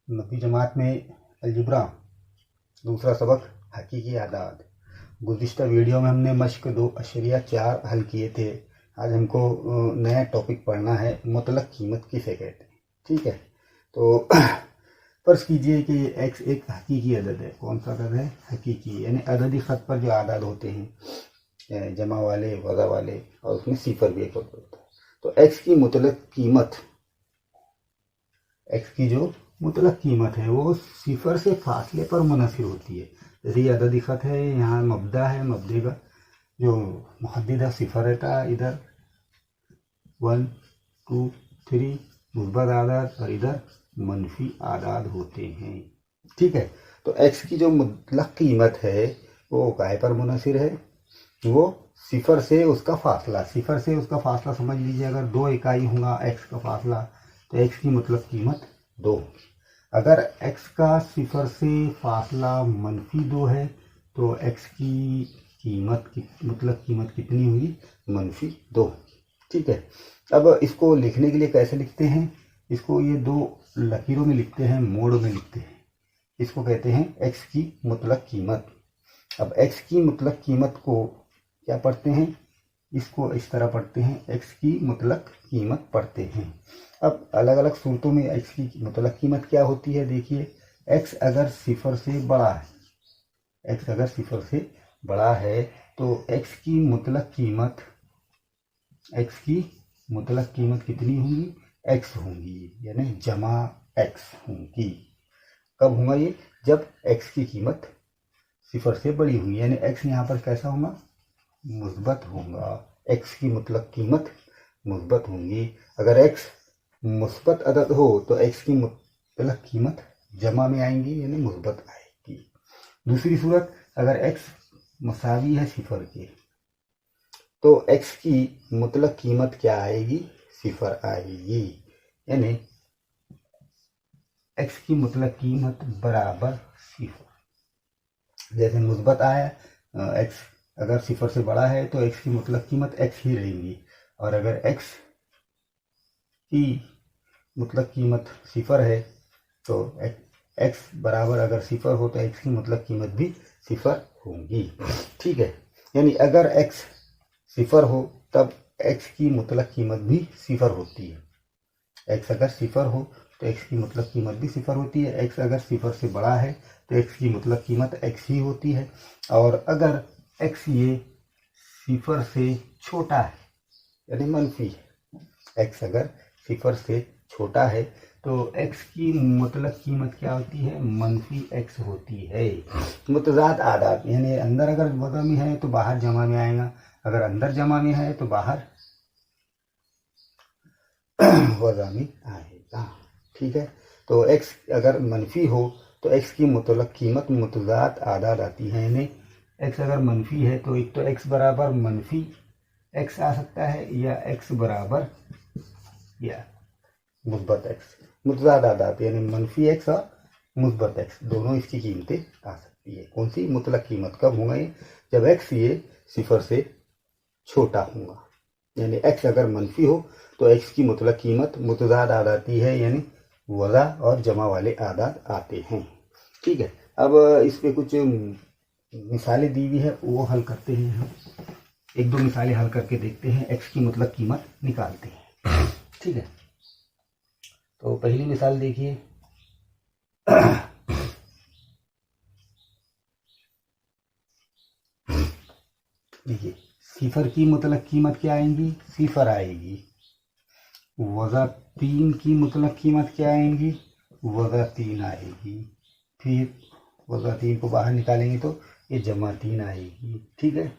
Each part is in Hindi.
9वीं जमात में अलजेब्रा दूसरा सबक हकीकी आदाद। गुज़िश्ता वीडियो में हमने मश्क 2.4 हल किए थे। आज हमको नया टॉपिक पढ़ना है, मुतलक कीमत किसे कहते हैं। ठीक है, तो फर्ज कीजिए कि x एक हकीकी अदद है। कौन सा अदद है? हकीकी, यानी अददी ख़त पर जो आदाद होते हैं, जमा वाले, वज़ा वाले, और उसमें सिफर भी एक होता है। तो x की मुतलक कीमत, x की जो मुतलक कीमत है वो सिफर से फासले पर मुनहसर होती है। जैसे ये अददी ख़त है, यहाँ मब्दा है, मब्दे का जो मुहद्दिद है सिफर रहता है, इधर 1 2 3 मुस्बत आदाद और इधर मनफी आदाद होते हैं। ठीक है, तो x की जो मुतलक कीमत है वो काहे पर मुनहसर है? वो सिफर से उसका फासला, सिफर से उसका फासला समझ लीजिए। अगर 2 इकाई होगा x का फासला तो x की मुतलक कीमत 2। अगर x का सिफर से फासला -2 है तो x की कीमत मुतलक कीमत कितनी हुई? -2। ठीक है, अब इसको लिखने के लिए कैसे लिखते हैं? इसको ये 2 लकीरों में लिखते हैं, मोड़ में लिखते हैं। इसको कहते हैं x की मुतलक कीमत। अब x की मुतलक कीमत को क्या पढ़ते हैं? इसको इस तरह पढ़ते हैं, x की मुतलक कीमत पढ़ते हैं। अब अलग अलग सूरतों में x की मुतलक कीमत क्या होती है, देखिए। x अगर सिफर से बड़ा है, x अगर सिफर से बड़ा है तो x की मुतलक कीमत, x की मुतलक कीमत कितनी होंगी? x होंगी, यानी जमा x होंगी। कब होगा ये? जब x की कीमत सिफर से बड़ी हुई, यानी x यहाँ पर कैसा होगा? मुस्बत होगा। x की मुतलक कीमत मुस्बत होंगी। अगर x मुस्बत अदद हो तो x की मुतलक कीमत जमा में आएंगी, यानी मुस्बत आएगी। दूसरी सूरत, अगर x मुसावी है सिफर के तो x की मुतलक कीमत क्या आएगी? सिफर आएगी, यानी x की मुतलक कीमत बराबर सिफर। जैसे मुस्बत आया, x अगर सिफर से बड़ा है तो x की मुतलक कीमत x ही रहेगी, और अगर x की मुतलक कीमत सिफर है तो x बराबर अगर सिफर हो तो x की मुतलक कीमत भी सिफर होगी। ठीक है, यानी अगर x सिफर हो तब x की मुतलक कीमत भी सिफर होती है। x अगर सिफर हो तो x की मुतलक कीमत भी सिफर होती है। x अगर सिफर से बड़ा है तो x की मुतलक कीमत x ही होती है। और अगर x ये सिफर से छोटा है, यानी मनफी है, x अगर सिफर से छोटा है तो x की मुतलक कीमत क्या होती है? -x होती है। मुतजाद आदाद, यानी अंदर अगर वज़ा में है तो बाहर जमा में आएगा, अगर अंदर जमा में है तो बाहर वज़ा में आएगा। ठीक है, तो x अगर मनफी हो तो x की मुतलक कीमत मुतजाद आदाद आती है, यानी x अगर मनफी है तो एक तो x बराबर -x आ सकता है, या x बराबर या मुस्बत x। मुतजाद आदाद यानी -x और मुस्बत x दोनों इसकी कीमतें आ सकती है। कौन सी? मुतलक कीमत। कब होगा ये? जब x ये सिफर से छोटा होगा, यानी x अगर मनफी हो तो x की मुतलक कीमत मुतजाद आदाद आती है, यानी वज़ा और जमा वाले आदाद आते हैं। ठीक है, अब इस पे कुछ मिसालें दी हुई है, वो हल करते हैं हम। 1-2 मिसालें हल करके देखते हैं, x की मुतलक कीमत निकालते हैं। ठीक है, तो पहली मिसाल देखिए। देखिए, सिफर की मुतलक कीमत क्या आएंगी? सिफर आएगी। वज़ा 3 की मुतलक कीमत क्या आएंगी? वज़ा 3 आएगी। फिर वज़ा 3 को बाहर निकालेंगे तो ये जमा 3 आएगी। ठीक है,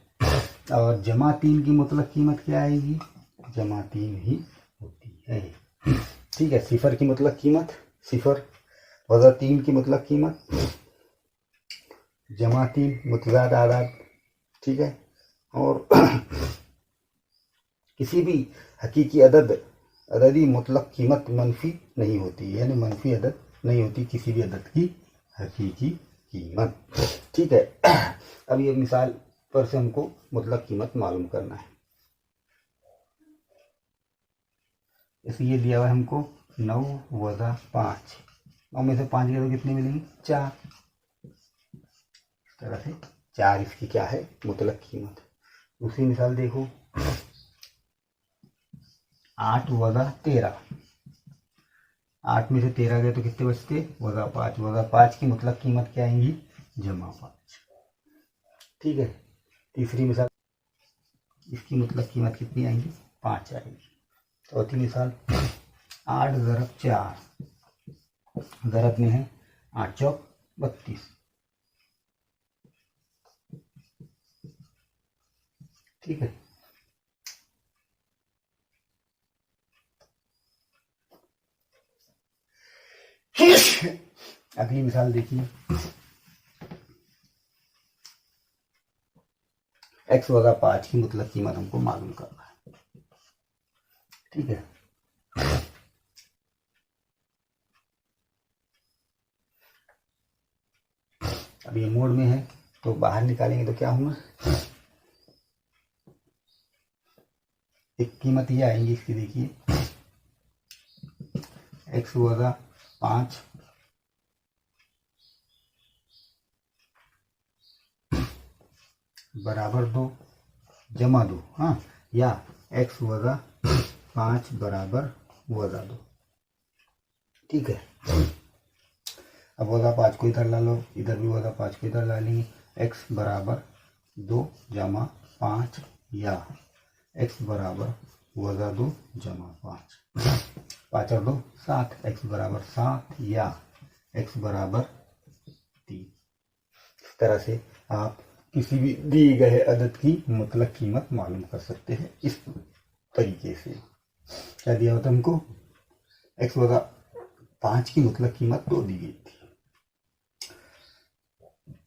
और जमा 3 की मुतलक कीमत क्या आएगी? जमा 3 ही होती है। ठीक है, सिफर की मुतलक कीमत सिफर, वज़ा 3 की मुतलक कीमत, जमा 3 मुतजाद आदाद। ठीक है, और किसी भी हकीकी अददी मुतलक कीमत मनफी नहीं होती, यानी मनफी अदद नहीं होती किसी भी अदद की हकीकी कीमत। ठीक है, अब ये मिसाल पर से हमको मुतलक कीमत मालूम करना है। जैसे ये दिया हुआ है हमको 9 वज़ा 5, 9 में से 5 गए तो कितने मिलेंगे? 4। इस तरह से 4 इसकी क्या है? मुतलक कीमत। दूसरी मिसाल देखो, 8 वज़ा 13। 8 में से 13 गए तो कितने बचते? वज़ा 5। वज़ा 5 की मुतलक कीमत क्या आएंगी? जमा 5। ठीक है। तीसरी मिसाल, इसकी मुतलक कीमत कितनी आएंगी? 5 आएगी। चौथी मिसाल, 8 ज़रब 4। ज़रब में है 8 चौक 32। ठीक है। अगली मिसाल देखिए, x वज़ा 5 की मुतलक कीमत हमको मालूम करना है। ठीक है। अब ये मोड में है तो बाहर निकालेंगे तो क्या होगा? एक कीमत ये आएंगी इसकी, देखिए, x वज़ा 5 बराबर 2 जमा 2, हाँ, या x वज़ा 5 बराबर वज़ा 2। ठीक है। अब वज़ा 5 को इधर ला लो, इधर भी वज़ा 5 को इधर ला लेंगे। x बराबर 2 जमा 5 या x बराबर वज़ा 2 जमा 5। 5 और 2 7, x बराबर 7 या x बराबर 3। इस तरह से आप किसी भी दिए गए अदद की मुतलक कीमत मालूम कर सकते हैं इस तरीके से। क्या दिया होता हमको? x वज़ा 5 की मुतलक कीमत 2 दी गई थी।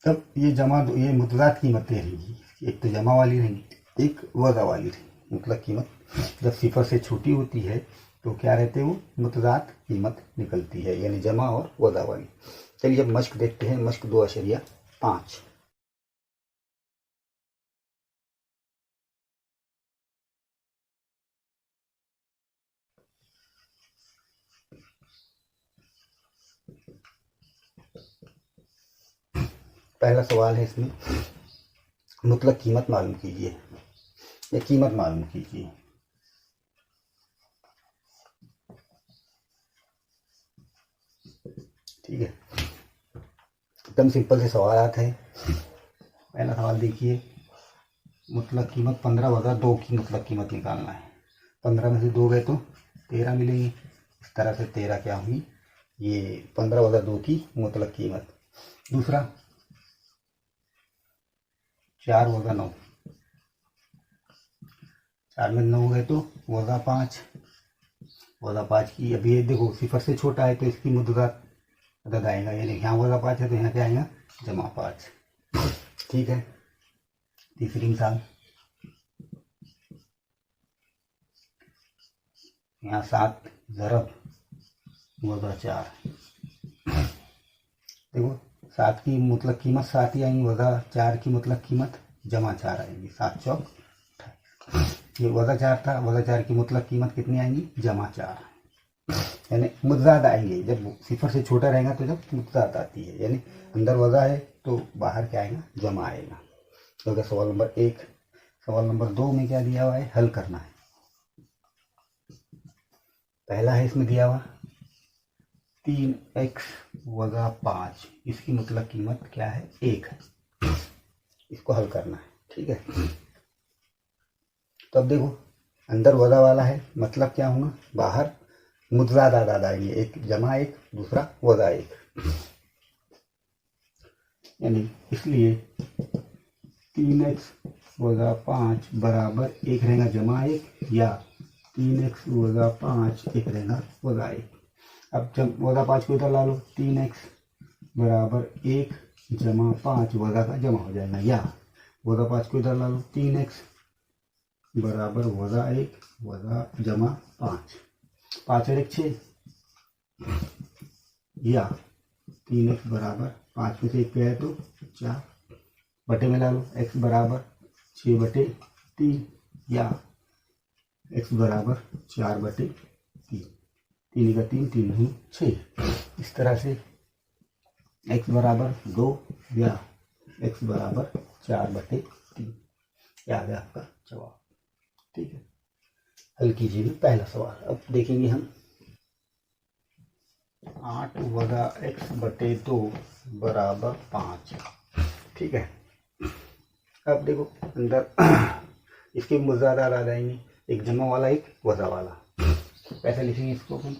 तब ये जमा 2, ये मुतज़ाद कीमतें रहेंगी। एक तो जमा वाली रहेंगी, एक वज़ा वाली रहेंगी। मुतलक कीमत जब सिफर से छोटी होती है तो क्या रहते हैं? वो मुतज़ाद कीमत निकलती है, यानी जमा और वज़ा वाली। चलिए अब मश्क देखते हैं। मश्क 2.5। पहला सवाल है इसमें, मुतलक कीमत मालूम कीजिए या कीमत मालूम कीजिए। ठीक है, एकदम सिंपल से सवाल आता है। पहला सवाल देखिए, मुतलक कीमत 15 वज़ा 2 की मुतलक कीमत निकालना है। 15 में से 2 गए तो 13 मिलेंगे। इस तरह से 13 क्या हुई? ये 15 वज़ा 2 की मुतलक कीमत। दूसरा, 4 वज़ा 9। 4 में 9 गए तो वज़ा 5। वज़ा 5 की, अभी ये देखो सिफर से छोटा है तो इसकी मुतज़ाद अदद आएगा, यानी यहाँ वज़ा 5 है तो यहाँ क्या आएगा? जमा 5। ठीक है। तीसरी मिसाल, यहाँ 7 ज़रब वज़ा 4। देखो 7 की मुतलक कीमत 7 ही आएंगी, वज़ा 4 की मुतलक कीमत जमा 4 आएगी। 7 चौक 28। ये वज़ा 4 था, वज़ा 4 की मुतलक कीमत कितनी आएंगी? जमा 4, यानी मुतज़ाद आएंगे। जब सिफर से छोटा रहेगा तो जब मुतज़ाद आती है, यानी अंदर वज़ा है तो बाहर क्या आएगा? जमा आएगा। तो अगर सवाल नंबर 1। सवाल नंबर 2 में क्या दिया हुआ है? हल करना है। पहला है इसमें दिया हुआ 3x वज़ा 5, इसकी मुतलक कीमत क्या है? 1 है। इसको हल करना है। ठीक है। तो अब देखो, अंदर वज़ा वाला है, मतलब क्या होगा? बाहर मुतज़ाद आदाद आएंगे, एक जमा 1, दूसरा वज़ा 1, यानी इसलिए 3x वज़ा 5 बराबर 1 रहेगा जमा 1, या 3x वज़ा 5 1 रहेगा वज़ा 1। अब जब वज़ा 5 को इधर ला लो, 3x बराबर 1 जमा 5 वज़ा का जमा हो जाएगा, या वज़ा 5 को इधर ला लो, 3x बराबर वज़ा 1 वज़ा जमा 5। 5 और 1 6, या 3x बराबर 5 में से 1 गया तो 4, बटे में ला लो, x बराबर 6/3, या x बराबर 4/3। 3 का 3, 3 दूनी 6। इस तरह से x बराबर 2 या x बराबर 4/3, ये आ गया आपका जवाब। ठीक है, हल कीजिए पहला सवाल। अब देखेंगे हम 8 + x/2 बराबर 5। ठीक है, अब देखो अंदर इसके ज़्यादा आ जाएंगे, एक जमा वाला एक वज़ा वाला। कैसे लिखेंगे इसको अपन?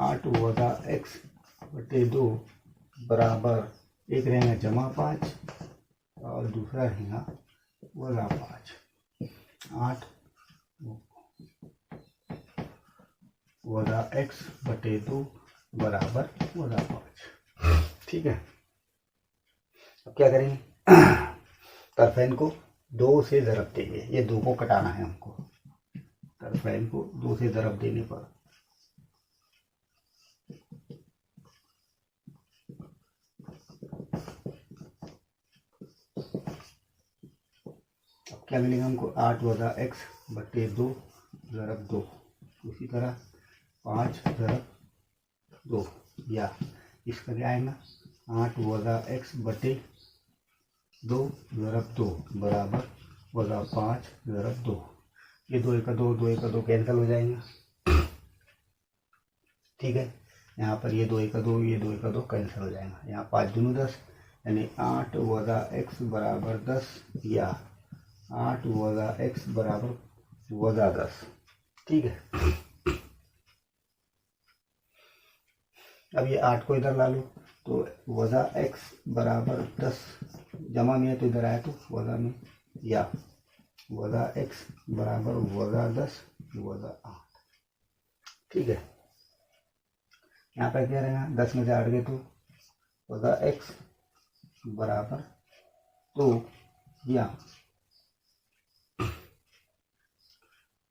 8 + x/2 बराबर, एक रहेगा जमा 5 और दूसरा रहेगा वज़ा 5। 8 + x/2 बराबर वज़ा 5। ठीक है, अब क्या करेंगे? तरफेन को 2 से ज़रब देंगे, ये 2 को कटाना है हमको। तरफेन को 2 से ज़रब देने पर अब क्या मिलेगा हमको? 8 + x/2 ज़रब 2, उसी तरह 5 ज़रब 2, या इसका क्या आएगा? 8 + x/2 ज़रब 2 बराबर वज़ा 5 ज़रब 2। ये 2 × 2, 2 × 2 कैंसिल हो जाएंगे। ठीक है, यहाँ पर ये 2 × 2, ये 2 × 2 कैंसिल हो जाएगा। यहाँ 5 दूनी 10, यानी 8 + x बराबर 10, या 8 + x बराबर वज़ा 10। ठीक है, अब ये 8 को इधर ला लो, तो वज़ा x बराबर 10, जमा में है तो इधर आया तो वज़ा में, या वज़ा x बराबर वज़ा 10 वज़ा 8। ठीक है, यहाँ पर क्या रहेगा? 10 में से 8 गए तो वज़ा x बराबर 2, या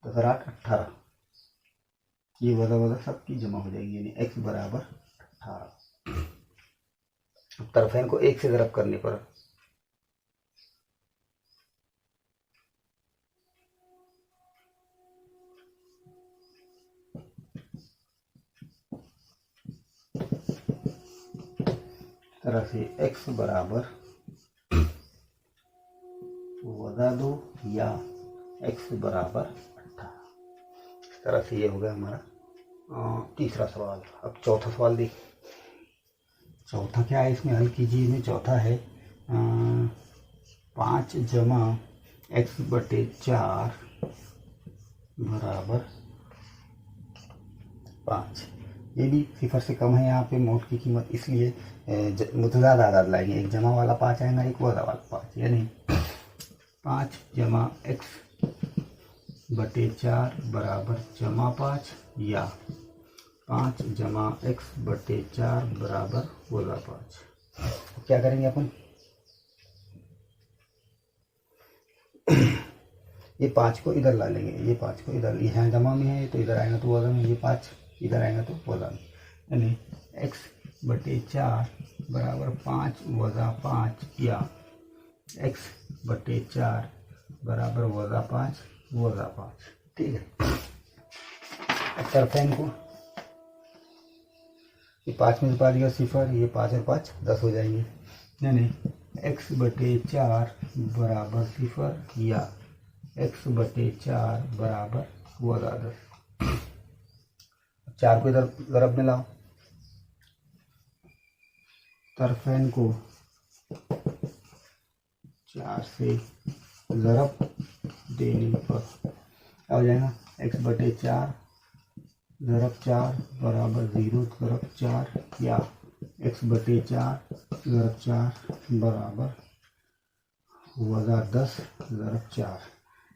10 और 8 18, ये वज़ा वज़ा सबकी जमा हो जाएगी, यानी x बराबर 18। तरफेन को 1 से ज़रब करने पर तरह से x बराबर वज़ा 2 या x बराबर 18। इस तरह से ये हो गया हमारा तीसरा सवाल। अब चौथा सवाल देख, चौथा क्या है इसमें हल कीजिए में। चौथा है 5 + x/4 बराबर 5। ये भी सिफर से कम है यहाँ पे मोट की कीमत, इसलिए मुतज़ाद आदाद लाएंगे। एक जमा वाला 5 आएगा, एक वज़ा वाला 5, यानी 5 + x/4 बराबर जमा 5, या 5 + x/4 बराबर वज़ा 5। क्या करेंगे अपन? ये 5 को इधर ला लेंगे, ये 5 को इधर, यहाँ जमा में है तो इधर आएगा तो वज़ा में, ये 5 इधर आएगा तो वज़ा में, यानी x/4 बराबर 5 वज़ा 5, या x/4 बराबर वज़ा 5 वज़ा 5। ठीक है, अब तरफेन को, ये 5 में से 5 गया सिफर, ये 5 और 5 10 हो जाएंगे, यानी x/4 बराबर सिफर, या x/4 बराबर वज़ा 10। 4 को इधर ज़रब में लाओ, तरफेन को 4 से ज़रब देने पर क्या हो जाएगा? x/4 ज़रब 4 बराबर 0 ज़रब 4, या x/4 ज़रब 4 बराबर वज़ा 10 ज़रब 4।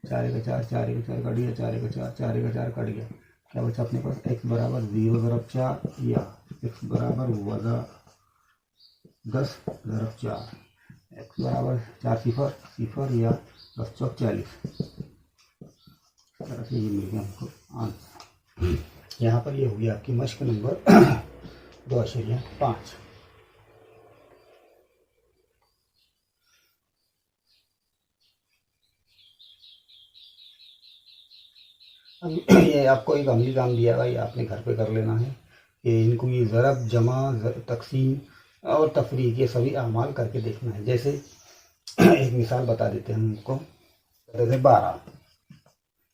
4 × 4 4 × 4 कट गया, 4 × 4 4 × 4 कट गया, क्या बचा अपने पास? x बराबर 0 ज़रब 4, या x बराबर वज़ा 10 ज़रब 4। x बराबर 4 सिफर सिफर, या 10 चौक 40। इस तरह से ये मिल गया हमको आंसर। यहाँ पर ये हुई आपकी मश्क नंबर 2.5। अब ये आपको एक अमली काम दिया हुआ, ये आपने घर पे कर लेना है। कि इनको ये ज़रब, जमा, तकसीम और तफरीक ये सभी अमाल करके देखना है। जैसे एक मिसाल बता देते हैं हमको। अदद है 12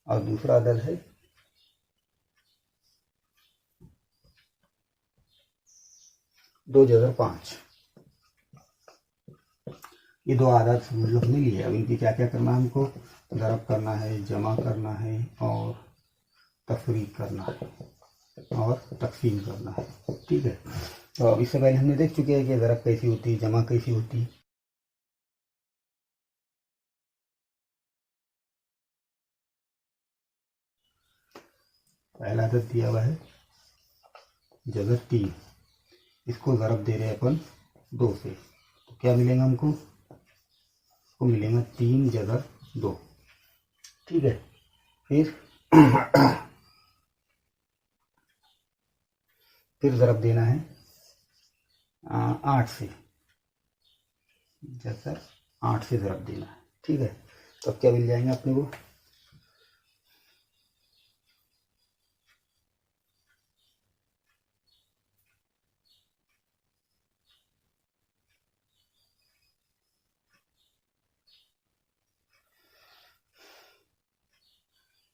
और दूसरा अदद है 2 + 5। ये दो आदत समझ लो मिली है। अब इनकी क्या क्या करना है हमको, ज़रब करना है, जमा करना है और तफरीक करना है और तकसीम करना है। ठीक है, तो अब इससे पहले हमने देख चुके हैं कि ज़रब कैसी होती है, जमा कैसी होती है। पहला आदत दिया हुआ है जगह 3, इसको ज़रब दे रहे हैं अपन 2 से, तो क्या मिलेगा हमको, को मिलेगा 3 + 2। ठीक है, फिर ज़रब देना है 8 से, जैसा 8 से ज़रब देना है। ठीक है, तो अब क्या मिल जाएंगे अपने को,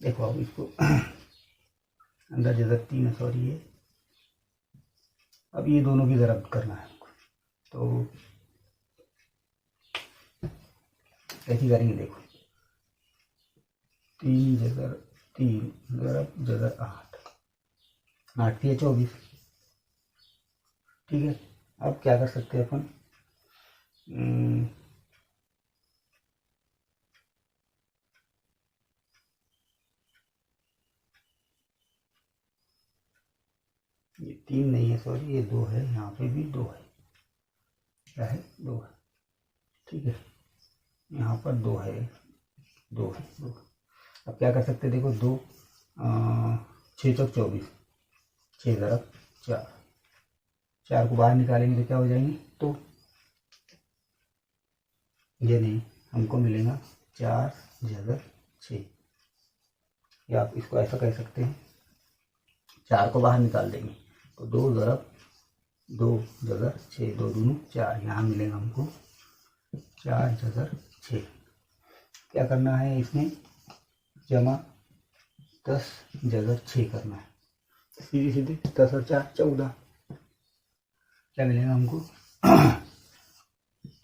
देखो अब इसको अंदर जगह 3 है, सॉरी ये, अब ये दोनों की ज़रब करना है हमको। तो कैसी करेंगे, देखो 3 + 3 ज़रब जगह 8, 8 की 24। ठीक है, अब क्या कर सकते हैं अपन, ये 3 नहीं है, सॉरी ये 2 है, यहाँ पे भी 2 है, क्या है 2 है। ठीक है, यहाँ पर 2 है, 2 है, 2। अब क्या कर सकते हैं, देखो 2 6 × 24, 6 × 4, 4 को बाहर निकालेंगे तो क्या हो जाएंगे, तो ये नहीं, हमको मिलेगा 4 + 6, या आप इसको ऐसा कह सकते हैं, 4 को बाहर निकाल देंगे तो 2 × 2 = 6, 2 दूनी 4, यहाँ मिलेगा हमको 4 × 6। क्या करना है इसमें, जमा 10 × 6 करना है, सीधी सीधी 10 और 4 14, क्या मिलेगा हमको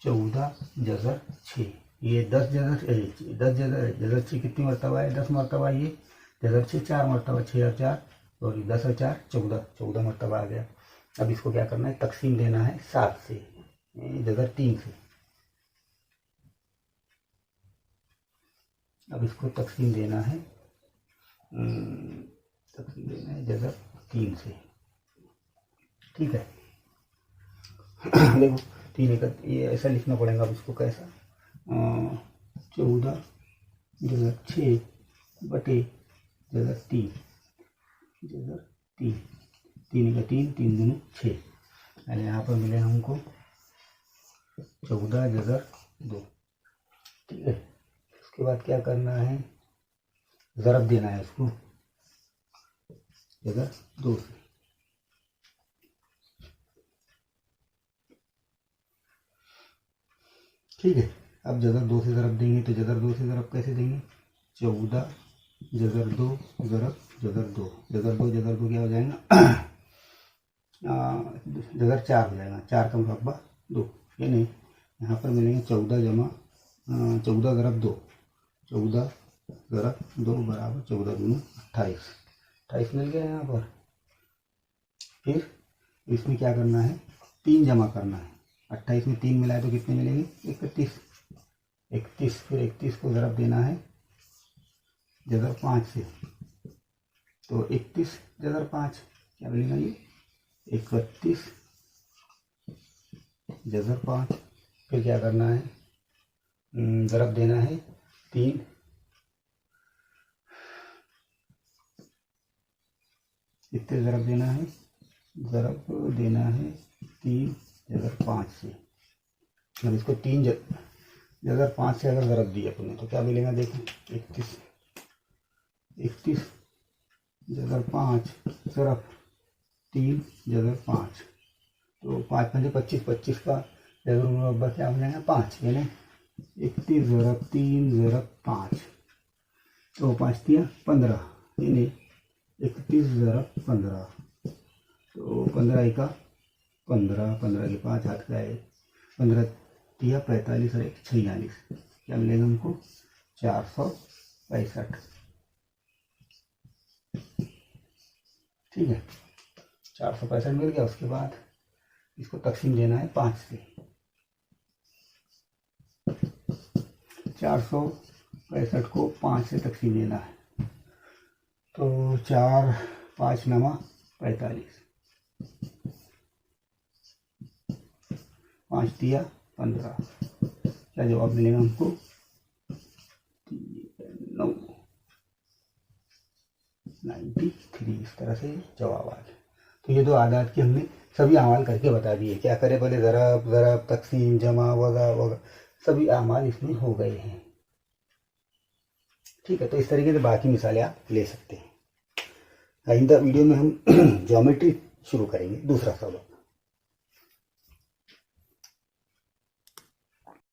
14 × 6। ये 10 × 6 कितनी मरतबा है, 10 मरतबा, ये जगह 6 4 मरतबा, 6 और 4 और 10 और 4 14, 14 मरतबा आ गया। अब इसको क्या करना है, तकसीम देना है 7 से, जगह 3 से। अब इसको तकसीम देना है जगह 3 से। ठीक है, देखो 3 ये ऐसा लिखना पड़ेगा। अब इसको कैसा, 14 × 6 बटे जगह 3, जगह 3, 3 × 3, 3 दूनी 6, यानी यहाँ पर मिले हमको 14 × 2। ठीक है, उसके बाद क्या करना है, ज़रब देना है उसको जगह 2 से। ठीक है, अब जगह 2 से ज़रब देंगे तो जगह 2 से ज़रब कैसे देंगे, 14 जगह 2 ज़रब जगह 2, जगह 2 क्या हो जाएगा जगह 4 हो जाएगा, 4 का मुरब्बा 2, ये नहीं, यहाँ पर मिलेंगे 14 × 14 × 2, 14 × 2 बराबर 14 दूनी 28, 28 मिल गया यहाँ पर। फिर इसमें क्या करना है, 3 जमा करना है, 28 में 3 मिलाए तो कितने मिलेंगे, 31, 31, फिर 31 को ज़रब देना है जगह 5 से, तो 31 जगह 5 क्या मिलेगा, ये 31 जगह 5। फिर क्या करना है, ज़रब देना है 3, कितने ज़रब देना है, ज़रब देना है 3 जगह 5 से। अब इसको 3 जगह 5 से अगर ज़रब दिया अपने तो क्या मिलेगा, देखो 31 जगह 5 ज़रब 3 जगह 5, तो 5 5 25, 25 का जगह मुरब्बा क्या हो जाएगा 5, यानी 31 ज़रब 3 ज़रब 5, तो 5 दिया 15, यानी 31 ज़रब 15, तो 15 एका 15, 15 के 5 हाथ का है, 15 दिया 45 और 1 46, क्या मिलेगा हमको 465। ठीक है, 465 मिल गया। उसके बाद इसको तकसीम देना है 5 से, 465 को 5 से तकसीम देना है, तो 4 5 9 45, 5 दिया 15, क्या जवाब मिलेगा हमको 9 93। इस तरह से जवाब आ गया। तो ये 2 आदात के हमने सभी अमाल करके बता दिए, क्या करे बोले ज़रब ज़रब तकसीम जमा वगैरह वगैरह सभी अमाल इसमें हो गए हैं। ठीक है, तो इस तरीके से बाकी मिसालें आप ले सकते हैं। आइंदा वीडियो में हम ज्योमेट्री शुरू करेंगे, दूसरा सबक।